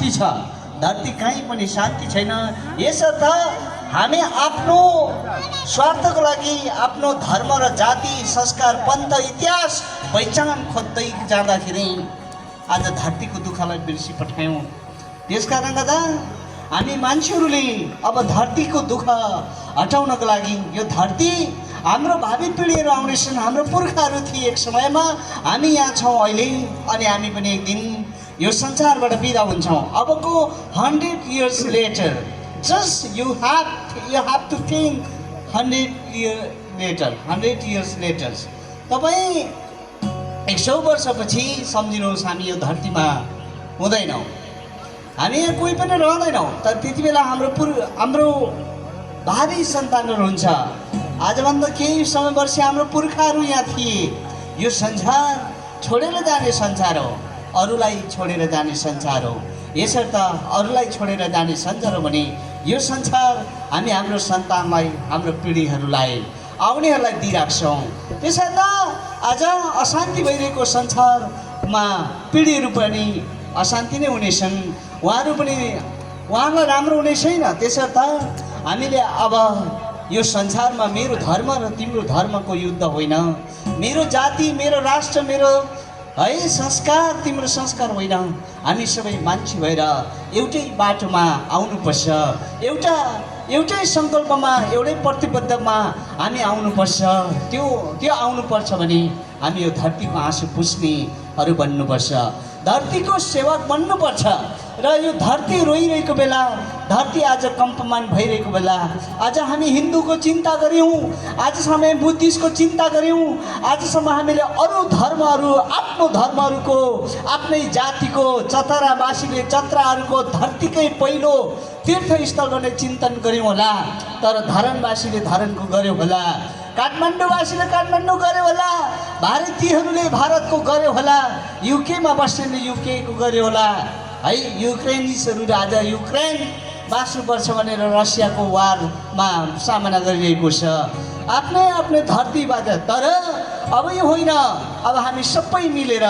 शान्ति छ, धरती कहीँ पनि शान्ति छैन। यसर्थ हामी आफ्नो स्वार्थको लागि आफ्नो धर्म र जाति संस्कार पन्थ इतिहास पहिचान खोज्दै जाँदाखेरि आज धरतीको दुःखलाई बिर्सिपठायौँ। त्यसकारण गर्दा हामी मान्छेहरूले अब धरतीको दुःख हटाउनको लागि यो धरती हाम्रो भावी पिँढीहरू आउनेछन्, हाम्रो पुर्खाहरू थिए एक समयमा, हामी यहाँ छौँ अहिले अनि हामी पनि एक दिन यो संसारबाट बिदा हुन्छौँ। अबको 100 years later, just you have to think 100 years later, तपाईँ 100 वर्षपछि सम्झिनुहोस् हामी यो धरतीमा हुँदैनौँ, हामी यहाँ कोही पनि रहँदैनौँ। तर त्यति बेला हाम्रो भावी सन्तानहरू हुन्छ। आजभन्दा केही समयवर्ष हाम्रो पुर्खाहरू यहाँ थिए। यो संसार छोडेर जाने संसार हो, अरूलाई छोडेर जाने संसार हो। यसर्थ अरूलाई छोडेर जाने संसार हो भने यो संसार हामी हाम्रो सन्तानलाई, हाम्रो पिँढीहरूलाई, आउनेहरूलाई दिइराख्छौँ। त्यसर्थ आज अशान्ति भइरहेको संसारमा पिँढीहरू पनि अशान्ति नै हुनेछन्, उहाँहरूलाई राम्रो हुने छैन। त्यसर्थ हामीले अब यो संसारमा मेरो धर्म र तिम्रो धर्मको युद्ध होइन, मेरो जाति मेरो राष्ट्र मेरो है संस्कार तिम्रो संस्कार होइन, हामी सबै मान्छे भएर एउटै बाटोमा आउनुपर्छ, एउटै सङ्कल्पमा एउटै प्रतिबद्धमा हामी आउनुपर्छ। त्यो आउनुपर्छ भने हामी यो धरतीको आँसु पुस्नेहरू बन्नुपर्छ, धरतीको सेवक बन्नुपर्छ। र यो धरती रोइरहेको बेला, धरती आज कम्पमान भइरहेको बेला, आज हामी हिन्दूको चिन्ता गऱ्यौँ, आजसम्म बुद्धिस्टको चिन्ता गऱ्यौँ, आजसम्म हामीले अरू धर्महरू, आफ्नो धर्महरूको, आफ्नै जातिको चतरावासीले चतराहरूको धरतीकै पहिलो तीर्थस्थल गर्ने चिन्तन गऱ्यौँ होला। तर धरानवासीले धरानको गऱ्यो होला, काठमाडौँवासीले काठमाडौँ गऱ्यो होला, भारतीयहरूले भारतको गऱ्यो होला, युकेमा बस्नेले युकेको गऱ्यो होला है। युक्रेनिजहरू आज युक्रेन बाँच्नुपर्छ भनेर रसियाको वारमा सामना गरिरहेको छ आफ्नै धरतीबाट। तर अब यो होइन, अब हामी सबै मिलेर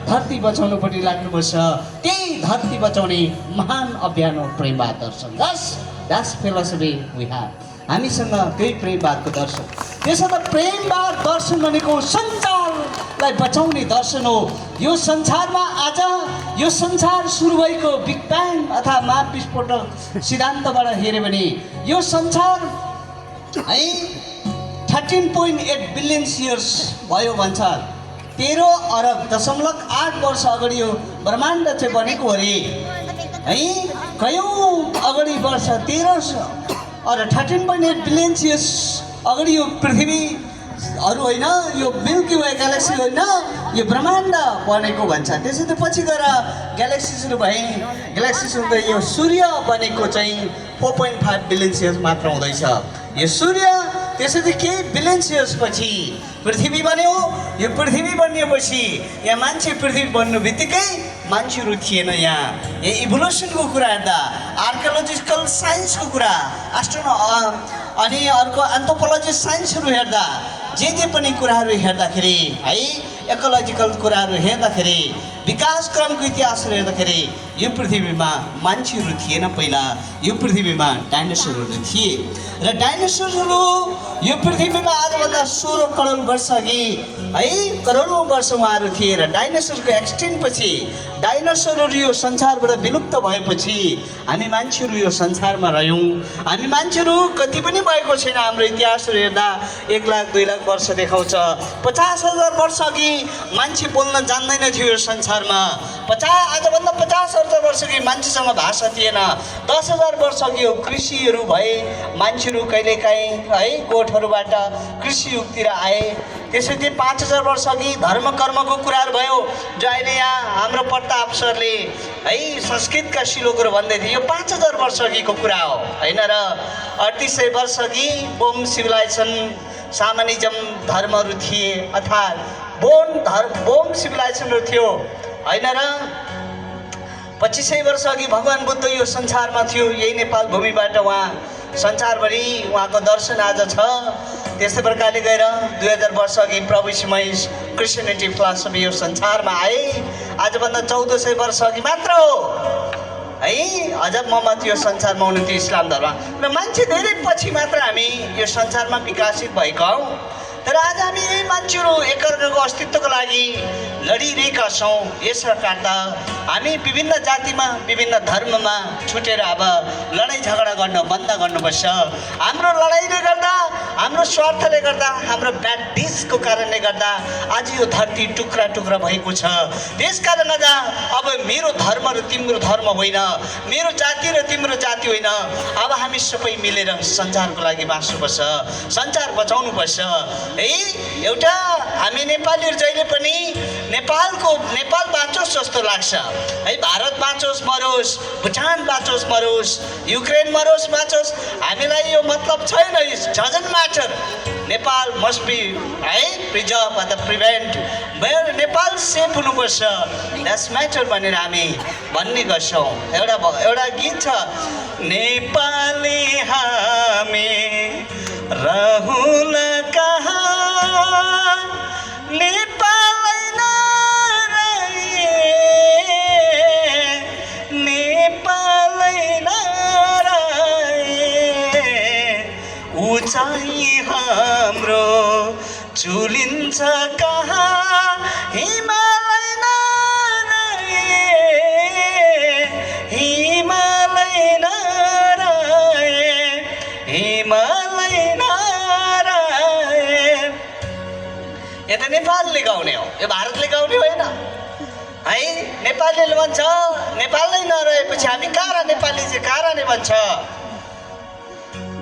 धरती बचाउनुपट्टि लाग्नुपर्छ। त्यही धरती बचाउने महान अभियान हो प्रेमवाद दर्शन। That's philosophy we have. हामीसँग त्यही प्रेमवादको दर्शन। त्यसर्थ प्रेमवाद दर्शन भनेको संसारलाई बचाउने दर्शन हो। यो संसारमा आज यो संसार सुरु भएको बिग ब्याङ अथवा महाविस्फोटक सिद्धान्तबाट हेऱ्यो भने यो संसार है 13.8 बिलियन इयर्स भयो भन्छ। 13.8 वर्ष अगाडि यो ब्रह्माण्ड चाहिँ बनेको अरे है। कयौँ अगाडि वर्ष 13.8 बिलियन इयर्स अगाडि यो पृथ्वीहरू होइन, यो मिल्की वे ग्यालेक्सी होइन, यो ब्रह्माण्ड बनेको भन्छ। त्यसै पछि गएर ग्यालेक्सिजहरू भए, ग्यालेक्सिजहरू यो सूर्य बनेको चाहिँ 4.5 बिलियन इयर्स मात्र हुँदैछ यो सूर्य। त्यसैले केही बिलियन इयर्स पछि पृथ्वी बन्यो। यो पृथ्वी बनिएपछि यहाँ मान्छे पृथ्वी बन्नु बित्तिकै मान्छेहरू थिएन यहाँ। यो इभोल्युसनको कुरा हेर्दा, आर्कियोलोजिकल साइन्सको कुरा, अनि अर्को एन्थ्रोपोलोजी साइन्सहरू हेर्दा, जे पनि कुराहरू हेर्दाखेरि है, इकोलोजिकल कुराहरू हेर्दाखेरि, विकासक्रमको इतिहासहरू हेर्दाखेरि यो पृथ्वीमा मान्छेहरू थिएन। पहिला यो पृथ्वीमा डाइनोसरहरू थिए र डाइनोसरहरू यो पृथ्वीमा आजभन्दा 16 करोड वर्ष अघि है, करोडौँ वर्ष उहाँहरू थिए। र डाइनोसरको एक्सटिन्ट पछि, डाइनोसरहरू यो संसारबाट विलुप्त भएपछि हामी मान्छेहरू यो संसारमा रह्यौँ। हामी मान्छेहरू कति पनि भएको छैन। हाम्रो इतिहासहरू हेर्दा 1 लाख 2 लाख वर्ष देखाउँछ। 50,000 वर्ष अघि मान्छे बोल्न जान्दैन थियो यो संसारमा। आजभन्दा 50,000 वर्ष अघि मान्छेसँग भाषा थिएन। 10,000 वर्ष अघि यो कृषिहरू भए, मान्छेहरू कहिलेकाहीँ है गोठहरूबाट कृषि युगतिर आए। त्यसपछि 5,000 वर्ष अघि धर्म कर्मको कुराहरू भयो, जो अहिले यहाँ हाम्रो प्रताप सरले है संस्कृतका श्लोकहरू भन्दै थिए। यो 5,000 वर्ष अघिको कुरा हो होइन। र 3800 वर्ष अघि बोम सिभिलाइजेसन, सामानिजम धर्महरू थिए अर्थात् बोम सिभिलाइजेसनहरू थियो होइन। र 2500 वर्ष अघि भगवान् बुद्ध यो संसारमा थियो। यही नेपाल भूमिबाट उहाँ संसारभरि उहाँको दर्शन आज छ। त्यस्तै प्रकारले गएर 2000 वर्ष अघि प्रभु यीशु मसीह क्रिस्चियनिटी फिलोसफी यो संसारमा आए। आजभन्दा 1400 वर्ष अघि मात्र हो है। अझ मोहम्मद यो संसारमा हुनुहुन्थ्यो इस्लाम धर्म र मान्छे धेरै पछि मात्र हामी यो संसारमा विकसित भएका हौँ। तर आज हामी यही मान्छेहरू एकअर्काको अस्तित्वको लागि लडिरहेका छौँ। यसका कारण हामी विभिन्न जातिमा विभिन्न धर्ममा छुटेर अब लडाइँ झगडा गर्न बन्द गर्नुपर्छ। हाम्रो लडाइँले गर्दा हाम्रो स्वार्थले गर्दा हाम्रो ब्याड डिसको कारणले गर्दा आज यो धरती टुक्रा टुक्रा भएको छ। त्यसकारण आज अब मेरो धर्म र तिम्रो धर्म होइन, मेरो जाति र तिम्रो जाति होइन। अब हामी सबै मिलेर संसारको लागि बाँच्नुपर्छ, संसार बचाउनुपर्छ है। एउटा हामी नेपालीहरू जहिले पनि नेपाल बाँचोस् जस्तो लाग्छ है। भारत बाँचोस् मरोस्, भुटान बाँचोस् मरोस्, युक्रेन मरोस् बाँचोस्, हामीलाई यो मतलब छैन। Doesn't matter. Nepal must be है प्रिजर्भ अथवा प्रिभेन्ट। नेपाल सेफ हुनुपर्छ, द्याट्स म्याटर भनेर हामी भन्ने गर्छौँ। एउटा गीत छ, नेपाली हामी रहुल कहाँ नेपालै नरहे, नेपालै नरहे उचाइ हाम्रो चुलिन्छ कहाँ हिमालय नरहे, हिमालय नरहे, हिमालय नरहे। यो त नेपालले गाउने हो, यो भारतले गाउने होइन है। नेपालीले भन्छ नेपालै नरहेपछि हामी कहाँ नेपाली चाहिँ कहाँ नै भन्छ।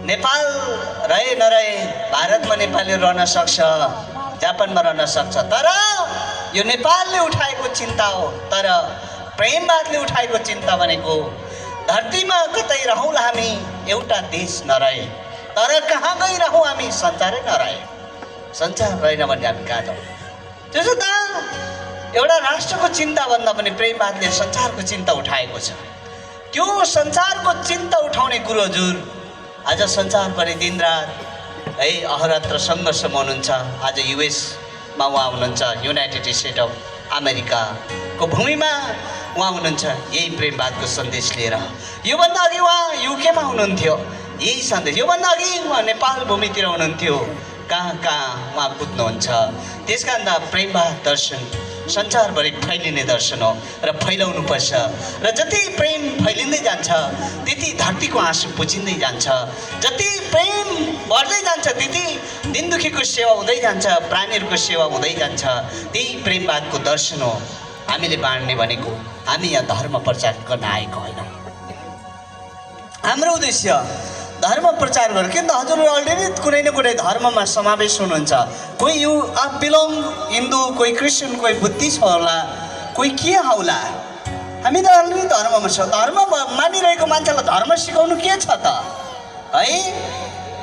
नेपाल रहे नरहे भारतमा नेपालीहरू रहन सक्छ, जापानमा रहन सक्छ। तर यो नेपालले उठाएको चिन्ता हो। तर प्रेमवादले उठाएको चिन्ता भनेको धरतीमा कतै रहौँला हामी एउटा देश नरहे, तर कहाँ गइरहौँ हामी संसारै नरहे। संसार रहेन भने हामी कहाँ जाउँ। त्यसो त एउटा राष्ट्रको चिन्ता भन्दा पनि प्रेमवादले संसारको चिन्ता उठाएको छ। त्यो संसारको चिन्ता उठाउने गुरु हजुर आज संसारभरि दिनरात है अहरत्र सङ्घर्षमा हुनुहुन्छ। आज युएसमा उहाँ हुनुहुन्छ, युनाइटेड स्टेट अफ अमेरिकाको भूमिमा उहाँ हुनुहुन्छ यही प्रेमवादको सन्देश लिएर। योभन्दा अघि उहाँ युकेमा हुनुहुन्थ्यो यही सन्देश। योभन्दा अघि उहाँ नेपाल भूमितिर हुनुहुन्थ्यो। कहाँ कहाँ उहाँ कुद्नुहुन्छ। त्यस कारण प्रेमवाद दर्शन संसारभरि फैलिने दर्शन हो र फैलाउनुपर्छ। र जति प्रेम फैलिँदै जान्छ त्यति धरतीको आँसु पुछिँदै जान्छ। जति प्रेम बढ्दै जान्छ त्यति दिन दुखीको सेवा हुँदै जान्छ, प्राणीहरूको सेवा हुँदै जान्छ। त्यही प्रेमवादको दर्शन हो हामीले बाँड्ने भनेको। हामी यहाँ धर्म प्रचार गर्न आएको होइनौँ। हाम्रो उद्देश्य धर्म प्रचार गर्नु। किन त हजुरहरू अलरेडी कुनै न कुनै धर्ममा समावेश हुनुहुन्छ। कोही यु आप बिलोङ हिन्दू, कोही क्रिस्चियन, कोही बुद्धिस्ट होला, कोही के होला। हामी त अलरेडी धर्ममा छ। धर्म मानिरहेको मान्छेलाई धर्म सिकाउनु के छ त है।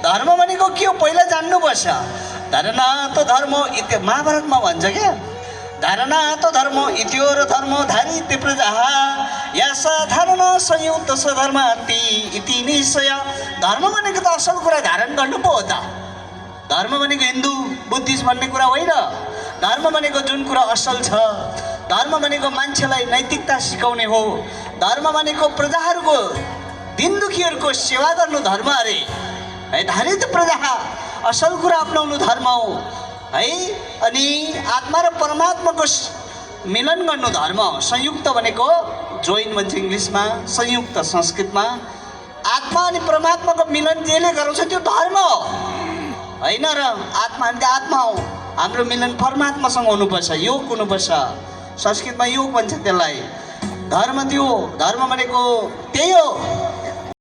धर्म भनेको के हो पहिला जान्नुपर्छ। धर्ना त धर्म इति महाभारतमा भन्छ क्या, धारणा त धर्म इत्योर धर्म धारी प्रजा या साधारण संयुक्त सधर्माति इति निश्चय। धर्म भनेको त असल कुरा धारण गर्नु पो हो त। धर्म भनेको हिन्दू बुद्धिस्ट भन्ने कुरा होइन। धर्म भनेको जुन कुरा असल छ, धर्म भनेको मान्छेलाई नैतिकता सिकाउने हो। धर्म भनेको प्रजाहरूको दिन दुखीहरूको सेवा गर्नु धर्म अरे है। धारित प्रजा असल कुरा अपनाउनु धर्म हो है। अनि आत्मा र परमात्माको मिलन गर्नु धर्म हो। संयुक्त भनेको जोइन भन्छ इङ्ग्लिसमा, संयुक्त संस्कृतमा। आत्मा अनि परमात्माको मिलन जसले गराउँछ त्यो धर्म हो होइन र। आत्मा हामी आत्मा हो, हाम्रो मिलन परमात्मासँग हुनुपर्छ, योग हुनुपर्छ। संस्कृतमा योग भन्छ त्यसलाई। धर्म त्यो धर्म भनेको त्यही हो।